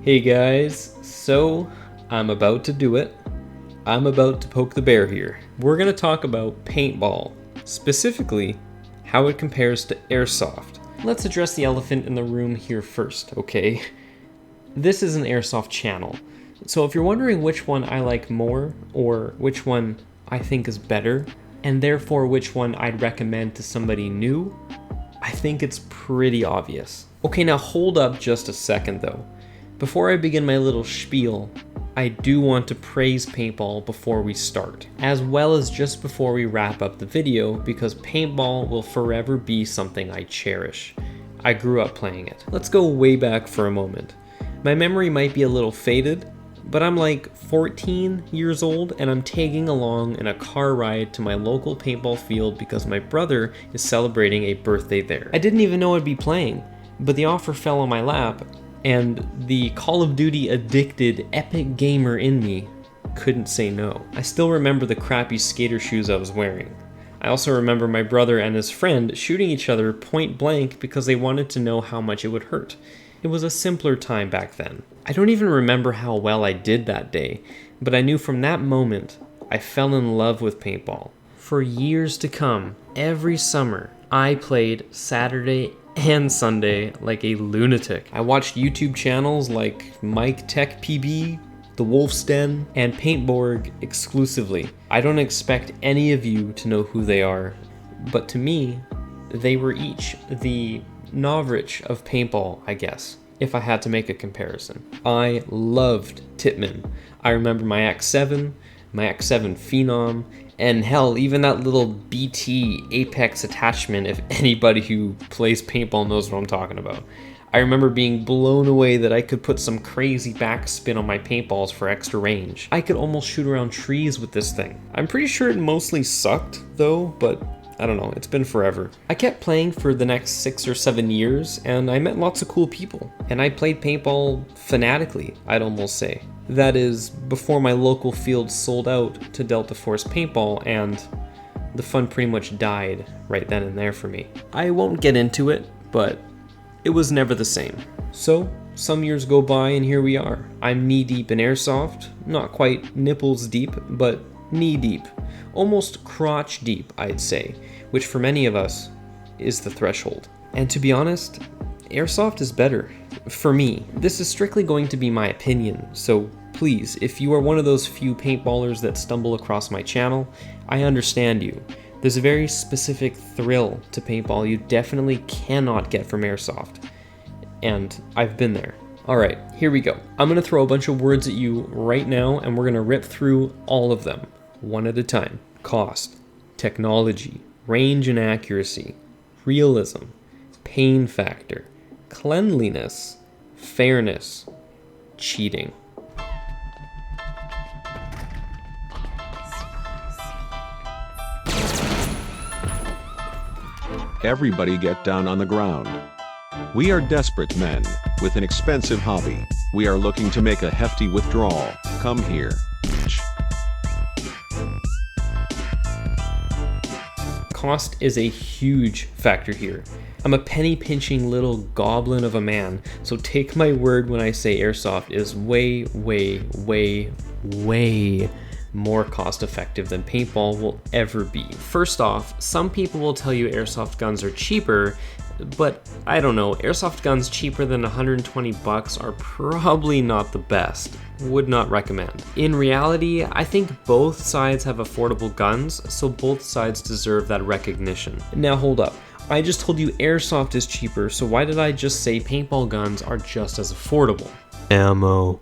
Hey guys, so I'm about to do it. I'm about to poke the bear here. We're going to talk about paintball, specifically how it compares to airsoft. Let's address the elephant in the room here first, okay? This is an airsoft channel, so if you're wondering which one I like more or which one I think is better, and therefore which one I'd recommend to somebody new, I think it's pretty obvious. Okay, now hold up just a second though. Before I begin my little spiel, I do want to praise paintball before we start, as well as just before we wrap up the video, because paintball will forever be something I cherish. I grew up playing it. Let's go way back for a moment. My memory might be a little faded, but I'm like 14 years old and I'm tagging along in a car ride to my local paintball field because my brother is celebrating a birthday there. I didn't even know I'd be playing, but the offer fell on my lap, and the Call of Duty addicted epic gamer in me couldn't say no. I still remember the crappy skater shoes I was wearing. I also remember my brother and his friend shooting each other point blank because they wanted to know how much it would hurt. It was a simpler time back then. I don't even remember how well I did that day, but I knew from that moment I fell in love with paintball. For years to come, every summer, I played Saturday and Sunday like a lunatic. I watched YouTube channels like Mike Tech PB, The Wolf's Den, and Paintborg exclusively. I don't expect any of you to know who they are, but to me, they were each the Novrich of paintball, I guess, if I had to make a comparison. I loved Titman. I remember my Act 7, my Act 7 Phenom, and hell, even that little BT Apex attachment, if anybody who plays paintball knows what I'm talking about. I remember being blown away that I could put some crazy backspin on my paintballs for extra range. I could almost shoot around trees with this thing. I'm pretty sure it mostly sucked though, but I don't know, it's been forever. I kept playing for the next 6 or 7 years, and I met lots of cool people. And I played paintball fanatically, I'd almost say. That is, before my local field sold out to Delta Force Paintball, and the fun pretty much died right then and there for me. I won't get into it, but it was never the same. So, some years go by and here we are. I'm knee deep in airsoft, not quite nipples deep, but knee deep. Almost crotch deep, I'd say, which for many of us is the threshold. And to be honest, airsoft is better. For me, this is strictly going to be my opinion, so please, if you are one of those few paintballers that stumble across my channel, I understand you. There's a very specific thrill to paintball you definitely cannot get from airsoft. And I've been there. Alright, here we go. I'm going to throw a bunch of words at you right now, and we're going to rip through all of them, one at a time. Cost, technology, range and accuracy, realism, pain factor, cleanliness, fairness, cheating. Everybody get down on the ground. We are desperate men with an expensive hobby. We are looking to make a hefty withdrawal. Come here. Cost is a huge factor here. I'm a penny-pinching little goblin of a man, so take my word when I say airsoft is way, way, way, way more cost-effective than paintball will ever be. First off, some people will tell you airsoft guns are cheaper, but I don't know, airsoft guns cheaper than 120 bucks are probably not the best. Would not recommend. In reality, I think both sides have affordable guns, so both sides deserve that recognition. Now hold up, I just told you airsoft is cheaper, so why did I just say paintball guns are just as affordable? Ammo.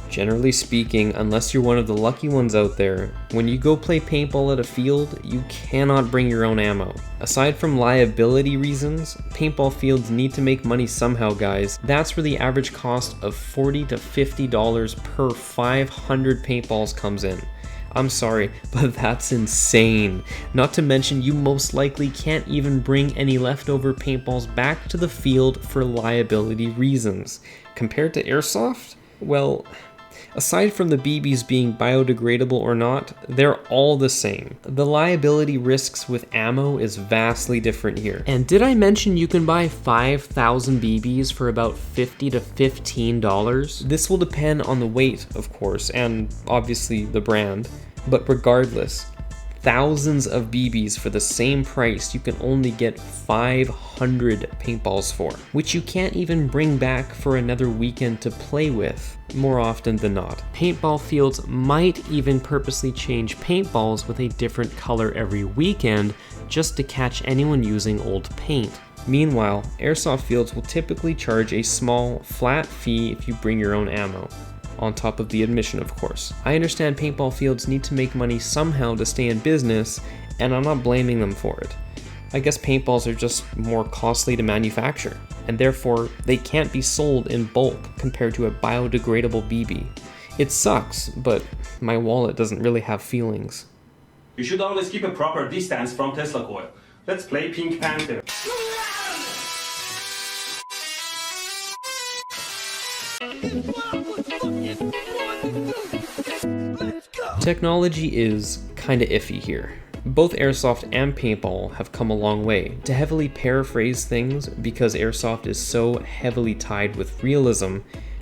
Generally speaking, unless you're one of the lucky ones out there, when you go play paintball at a field, you cannot bring your own ammo. Aside from liability reasons, paintball fields need to make money somehow, guys. That's where the average cost of $40 to $50 per 500 paintballs comes in. I'm sorry, but that's insane. Not to mention you most likely can't even bring any leftover paintballs back to the field for liability reasons. Compared to airsoft? Well, Aside from the BBs being biodegradable or not, they're all the same. The liability risks with ammo is vastly different here. And did I mention you can buy 5,000 BBs for about $50 to $15? This will depend on the weight, of course, and obviously the brand, but regardless, thousands of BBs for the same price you can only get 500 paintballs for, which you can't even bring back for another weekend to play with, more often than not. Paintball fields might even purposely change paintballs with a different color every weekend just to catch anyone using old paint. Meanwhile, airsoft fields will typically charge a small, flat fee if you bring your own ammo, on top of the admission, of course. I understand paintball fields need to make money somehow to stay in business, and I'm not blaming them for it. I guess paintballs are just more costly to manufacture, and therefore they can't be sold in bulk compared to a biodegradable BB. It sucks, but my wallet doesn't really have feelings. You should always keep a proper distance from Tesla coil. Let's play Pink Panther. Technology is kinda iffy here. Both airsoft and paintball have come a long way. To heavily paraphrase things, because airsoft is so heavily tied with realism,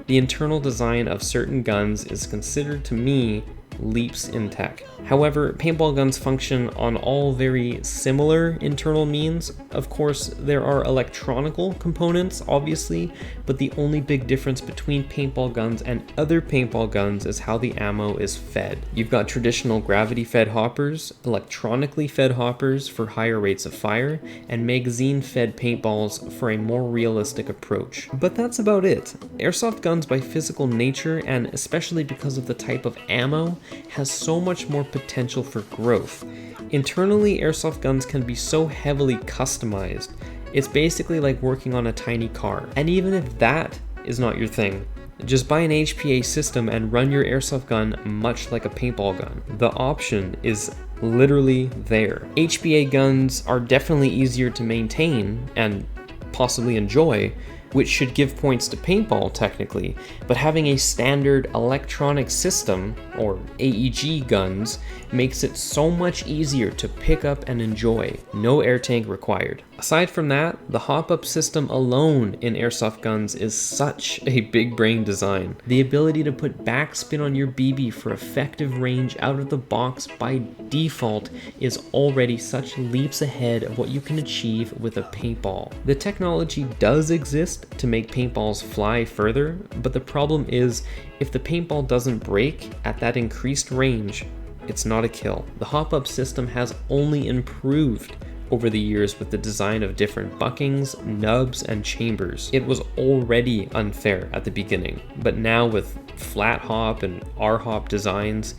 the internal design of certain guns is considered to me leaps in tech. However, paintball guns function on all very similar internal means. Of course, there are electronical components, obviously, but the only big difference between paintball guns and other paintball guns is how the ammo is fed. You've got traditional gravity-fed hoppers, electronically fed hoppers for higher rates of fire, and magazine-fed paintballs for a more realistic approach. But that's about it. Airsoft guns by physical nature, and especially because of the type of ammo, has so much more potential for growth. Internally, airsoft guns can be so heavily customized. It's basically like working on a tiny car. And even if that is not your thing, just buy an HPA system and run your airsoft gun much like a paintball gun. The option is literally there. HPA guns are definitely easier to maintain and possibly enjoy, which should give points to paintball technically, but having a standard electronic system, or AEG guns, makes it so much easier to pick up and enjoy. No air tank required. Aside from that, the hop-up system alone in airsoft guns is such a big brain design. The ability to put backspin on your BB for effective range out of the box by default is already such leaps ahead of what you can achieve with a paintball. The technology does exist to make paintballs fly further, but the problem is if the paintball doesn't break at that increased range, it's not a kill. The hop-up system has only improved over the years with the design of different buckings, nubs, and chambers. It was already unfair at the beginning, but now with flat hop and R-hop designs,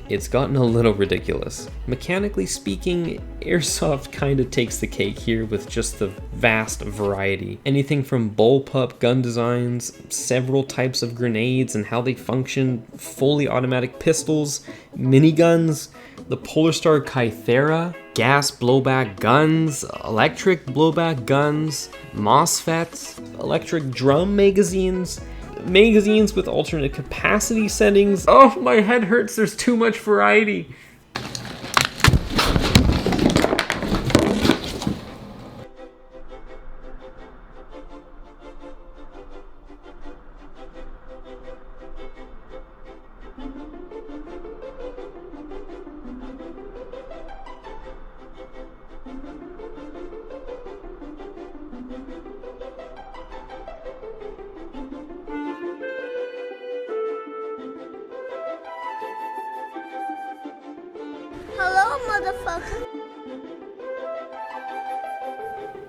it's gotten a little ridiculous. Mechanically speaking, airsoft kinda takes the cake here with just the vast variety. Anything from bullpup gun designs, several types of grenades and how they function, fully automatic pistols, miniguns, the Polarstar Kythera, gas blowback guns, electric blowback guns, MOSFETs, electric drum magazines with alternate capacity settings. Oh, my head hurts, there's too much variety. Hello, motherfucker.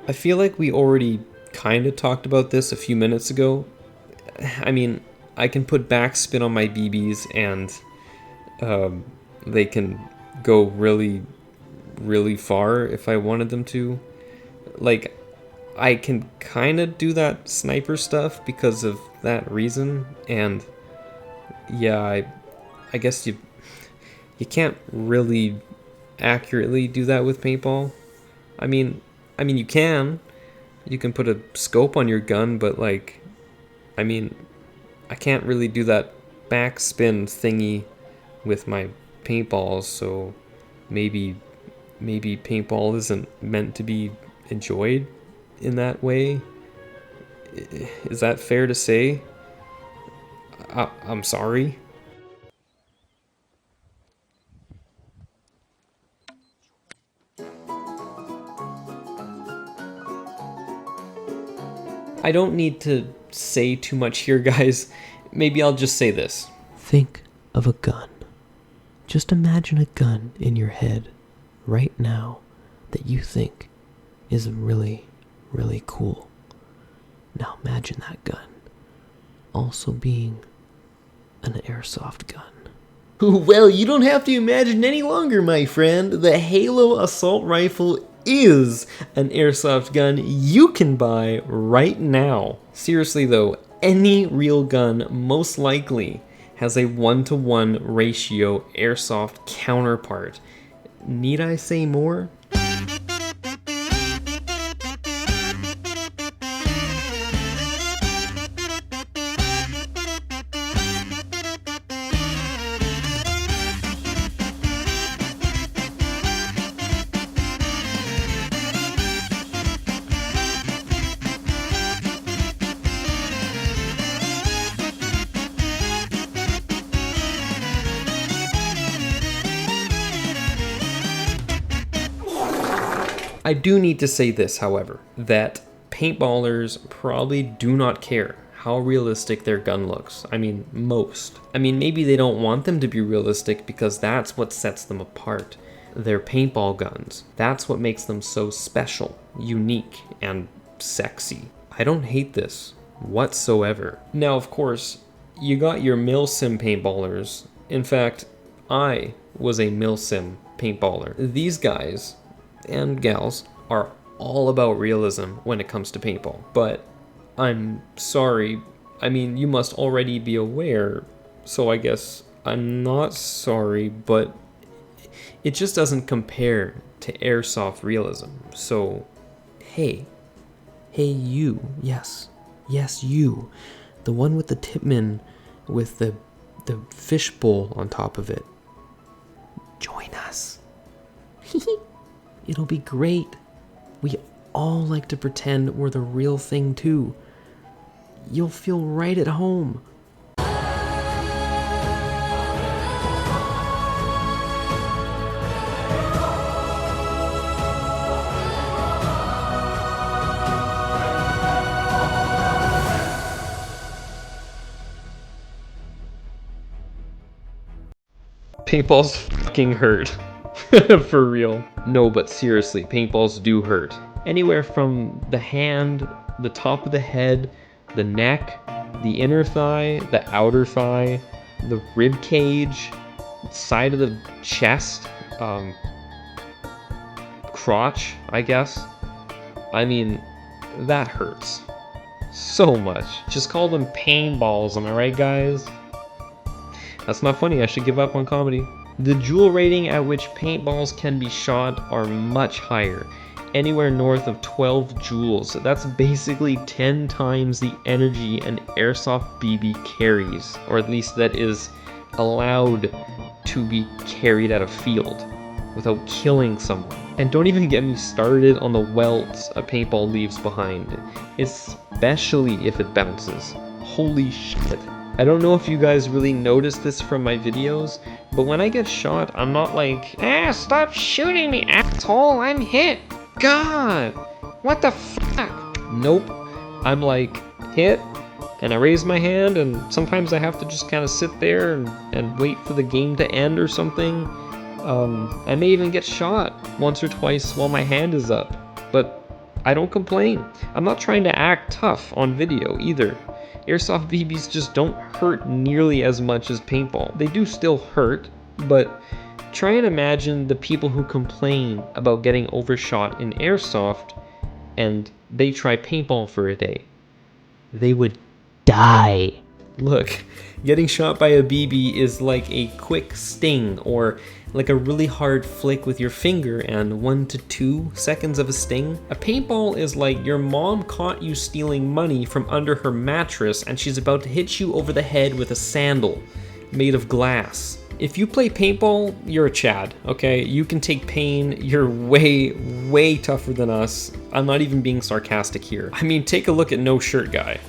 I feel like we already kind of talked about this a few minutes ago. I mean, I can put backspin on my BBs and they can go really, really far if I wanted them to. Like, I can kind of do that sniper stuff because of that reason, and yeah, I guess you can't really accurately do that with paintball. I mean you can put a scope on your gun, but like, I mean, I can't really do that backspin thingy with my paintballs, so maybe paintball isn't meant to be enjoyed in that way. Is that fair to say? I'm sorry. I don't need to say too much here, guys. Maybe I'll just say this. Think of a gun. Just imagine a gun in your head right now that you think is really, really cool. Now imagine that gun also being an airsoft gun. Well, you don't have to imagine any longer, my friend. The Halo assault rifle is an airsoft gun you can buy right now. Seriously though, any real gun most likely has a 1-to-1 ratio airsoft counterpart. Need I say more? I do need to say this, however, that paintballers probably do not care how realistic their gun looks. I mean, most. I mean, maybe they don't want them to be realistic because that's what sets them apart. They're paintball guns. That's what makes them so special, unique, and sexy. I don't hate this whatsoever. Now, of course, you got your milsim paintballers. In fact, I was a milsim paintballer. These guys and gals are all about realism when it comes to paintball. But I'm sorry, I mean, you must already be aware, so I guess I'm not sorry, but it just doesn't compare to airsoft realism. So, hey you, yes, you, the one with the Tipman with the fishbowl on top of it. Join us. It'll be great. We all like to pretend we're the real thing too. You'll feel right at home. Paintballs fucking hurt. For real. No, but seriously, paintballs do hurt. Anywhere from the hand, the top of the head, the neck, the inner thigh, the outer thigh, the rib cage, side of the chest, crotch, I guess. I mean, that hurts so much. Just call them paintballs, am I right, guys? That's not funny, I should give up on comedy. The joule rating at which paintballs can be shot are much higher, anywhere north of 12 joules. That's basically 10 times the energy an airsoft BB carries, or at least that is allowed to be carried at a field without killing someone. And don't even get me started on the welts a paintball leaves behind, especially if it bounces. Holy shit. I don't know if you guys really notice this from my videos, but when I get shot, I'm not like, stop shooting me, asshole, I'm hit. God, what the fuck? Nope. I'm like, hit, and I raise my hand, and sometimes I have to just kind of sit there and wait for the game to end or something. I may even get shot once or twice while my hand is up, but I don't complain. I'm not trying to act tough on video either. Airsoft BBs just don't hurt nearly as much as paintball. They do still hurt, but try and imagine the people who complain about getting overshot in airsoft and they try paintball for a day. They would die. Look, getting shot by a BB is like a quick sting or like a really hard flick with your finger and 1 to 2 seconds of a sting. A paintball is like your mom caught you stealing money from under her mattress and she's about to hit you over the head with a sandal made of glass. If you play paintball, you're a Chad, okay? You can take pain, you're way tougher than us. I'm not even being sarcastic here. I mean, take a look at No Shirt Guy.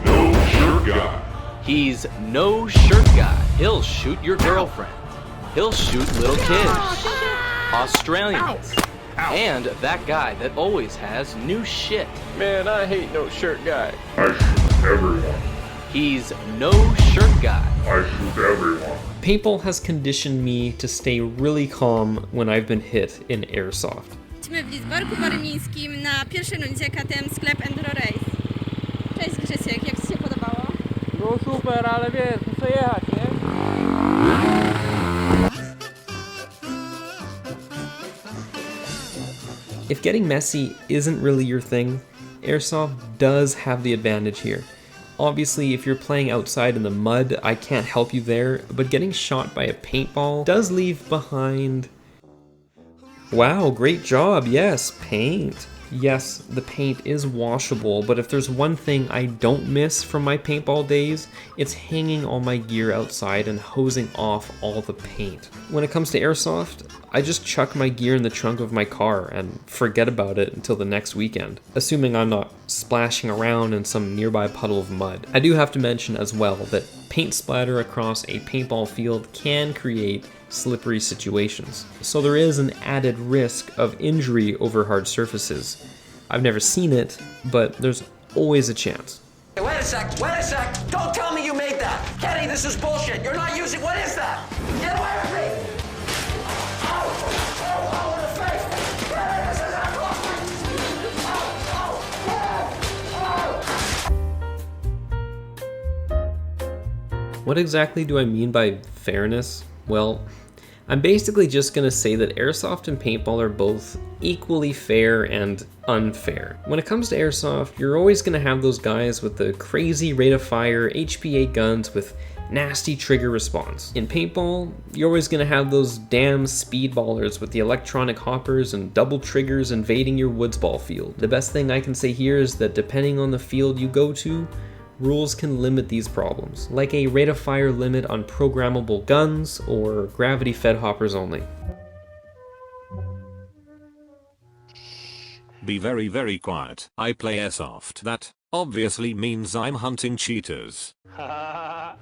No Shirt Guy. He's No Shirt Guy. He'll shoot your girlfriend. He'll shoot little kids. Australians. And that guy that always has new shit. Man, I hate No Shirt Guy. I shoot everyone. He's No Shirt Guy. I shoot everyone. Paintball has conditioned me to stay really calm when I've been hit in Airsoft. Jesteśmy w Lidzbarku Warmińskim na pierwszej rundzie KTM Sklep Enduro Race. Cześć Grzesiek, jak Ci się podobało? No super, ale wiesz, muszę jechać, nie? If getting messy isn't really your thing, Airsoft does have the advantage here. Obviously, if you're playing outside in the mud, I can't help you there, but getting shot by a paintball does leave behind... Wow, great job, yes, paint. Yes, the paint is washable, but if there's one thing I don't miss from my paintball days, it's hanging all my gear outside and hosing off all the paint. When it comes to Airsoft, I just chuck my gear in the trunk of my car and forget about it until the next weekend, assuming I'm not splashing around in some nearby puddle of mud. I do have to mention as well that paint splatter across a paintball field can create slippery situations, so there is an added risk of injury over hard surfaces. I've never seen it, but there's always a chance. Hey, wait a sec, don't tell me you made that! Kenny, this is bullshit, you're not using, what is that? Get away with me! Ow, in the face! Kenny, this is not What exactly do I mean by fairness? Well, I'm basically just gonna say that Airsoft and Paintball are both equally fair and unfair. When it comes to Airsoft, you're always gonna have those guys with the crazy rate of fire HPA guns with nasty trigger response. In Paintball, you're always gonna have those damn speedballers with the electronic hoppers and double triggers invading your woods ball field. The best thing I can say here is that depending on the field you go to, rules can limit these problems, like a rate of fire limit on programmable guns or gravity-fed hoppers only. Be very quiet. I play Airsoft. That obviously means I'm hunting cheaters.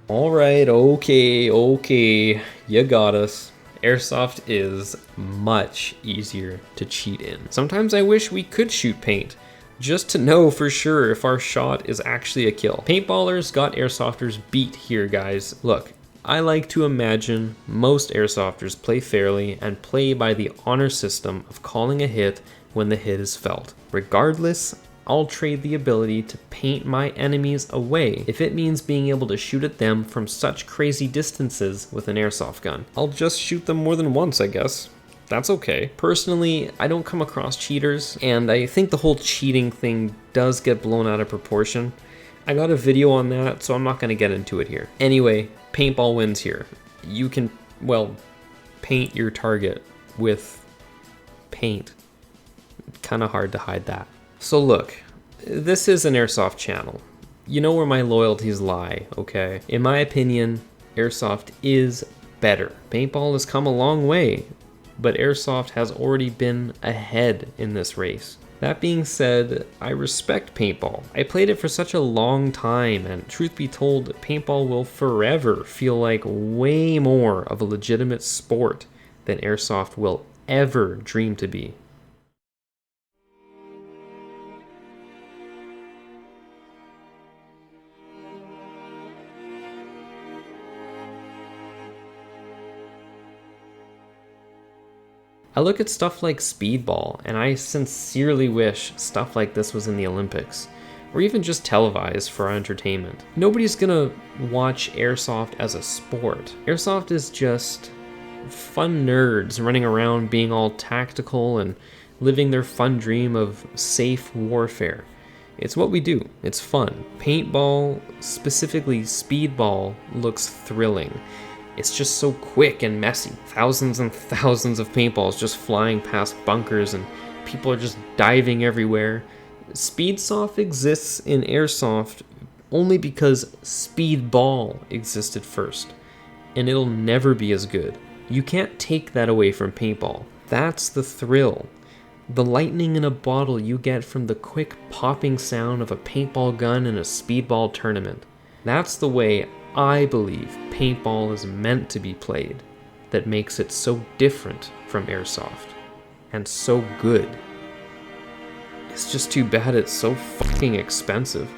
Alright, okay, you got us. Airsoft is much easier to cheat in. Sometimes I wish we could shoot paint, just to know for sure if our shot is actually a kill. Paintballers got Airsofters beat here, guys. Look, I like to imagine most Airsofters play fairly and play by the honor system of calling a hit when the hit is felt. Regardless, I'll trade the ability to paint my enemies away if it means being able to shoot at them from such crazy distances with an airsoft gun. I'll just shoot them more than once, I guess. That's okay. Personally, I don't come across cheaters, and I think the whole cheating thing does get blown out of proportion. I got a video on that, so I'm not going to get into it here. Anyway, paintball wins here. You can, well, paint your target with paint. Kind of hard to hide that. So look, this is an Airsoft channel. You know where my loyalties lie, okay? In my opinion, Airsoft is better. Paintball has come a long way, but Airsoft has already been ahead in this race. That being said, I respect Paintball. I played it for such a long time, and truth be told, Paintball will forever feel like way more of a legitimate sport than Airsoft will ever dream to be. I look at stuff like Speedball, and I sincerely wish stuff like this was in the Olympics, or even just televised for our entertainment. Nobody's gonna watch Airsoft as a sport. Airsoft is just fun nerds running around being all tactical and living their fun dream of safe warfare. It's what we do. It's fun. Paintball, specifically Speedball, looks thrilling. It's just so quick and messy. Thousands and thousands of paintballs just flying past bunkers and people are just diving everywhere. Speedsoft exists in Airsoft only because Speedball existed first, and it'll never be as good. You can't take that away from paintball. That's the thrill. The lightning in a bottle you get from the quick popping sound of a paintball gun in a speedball tournament. That's the way I believe paintball is meant to be played, that makes it so different from Airsoft, and so good. It's just too bad it's so fucking expensive.